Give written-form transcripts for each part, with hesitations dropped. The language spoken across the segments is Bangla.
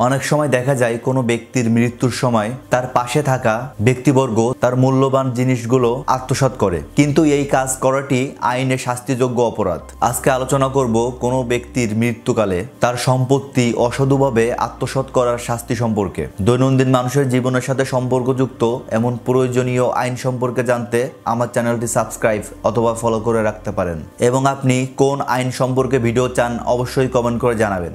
অনেক সময় দেখা যায় কোনো ব্যক্তির মৃত্যুর সময় তার পাশে থাকা ব্যক্তিবর্গ তার মূল্যবান জিনিসগুলো আত্মসাৎ করে, কিন্তু এই কাজ করাটি আইনে শাস্তিযোগ্য অপরাধ। আজকে আলোচনা করব কোনো ব্যক্তির মৃত্যুকালে তার সম্পত্তি অসাধুভাবে আত্মসাৎ করার শাস্তি সম্পর্কে। দৈনন্দিন মানুষের জীবনের সাথে সম্পর্কযুক্ত এমন প্রয়োজনীয় আইন সম্পর্কে জানতে আমার চ্যানেলটি সাবস্ক্রাইব অথবা ফলো করে রাখতে পারেন, এবং আপনি কোন আইন সম্পর্কে ভিডিও চান অবশ্যই কমেন্ট করে জানাবেন।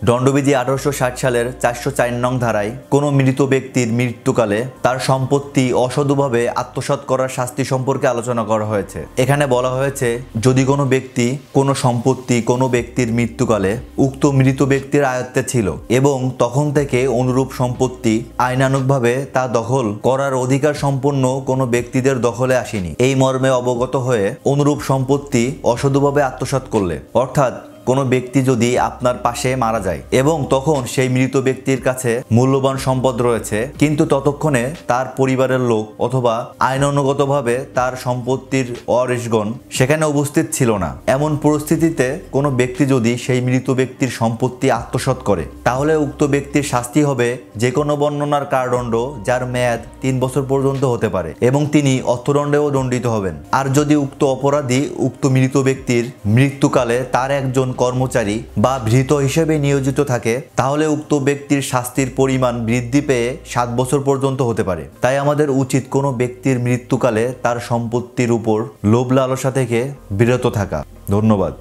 দণ্ডবিধি 1860 সালের 404 নং ধারায় কোনো মৃত ব্যক্তির মৃত্যুকালে তার সম্পত্তি অসাধুভাবে আত্মসাৎ করার শাস্তি সম্পর্কে আলোচনা করা হয়েছে। এখানে বলা হয়েছে, যদি কোনো ব্যক্তি কোনো সম্পত্তি কোনো ব্যক্তির মৃত্যুকালে উক্ত মৃত ব্যক্তির আয়ত্তে ছিল এবং তখন থেকে অনুরূপ সম্পত্তি আইনানুগভাবে তা দখল করার অধিকার সম্পন্ন কোনো ব্যক্তিদের দখলে আসেনি, এই মর্মে অবগত হয়ে অনুরূপ সম্পত্তি অসাধুভাবে আত্মসাৎ করলে, অর্থাৎ কোনো ব্যক্তি যদি আপনার পাশে মারা যায় এবং তখন সেই মৃত ব্যক্তির কাছে মূল্যবান সম্পদ রয়েছে, কিন্তু ততক্ষণে তার পরিবারের লোক অথবা আইনানুগতভাবে তার সম্পত্তির ওয়ারিশগণ সেখানে উপস্থিত ছিল না, এমন পরিস্থিতিতে কোনো ব্যক্তি যদি সেই মৃত ব্যক্তির সম্পত্তি আত্মসাৎ করে, তাহলে উক্ত ব্যক্তির শাস্তি হবে যে কোনো বর্ণনার কারাদণ্ড, যার মেয়াদ 3 বছর পর্যন্ত হতে পারে, এবং তিনি অর্থদণ্ডেও দণ্ডিত হবেন। আর যদি উক্ত অপরাধী উক্ত মৃত ব্যক্তির মৃত্যুকালে তার একজন কর্মচারী বা ভৃত হিসেবে নিয়োজিত থাকে, তাহলে উক্ত ব্যক্তির শাস্তির পরিমাণ বৃদ্ধি পেয়ে 7 বছর পর্যন্ত হতে পারে। তাই আমাদের উচিত কোনো ব্যক্তির মৃত্যুকালে তার সম্পত্তির উপর লোভ লালসা থেকে বিরত থাকা। ধন্যবাদ।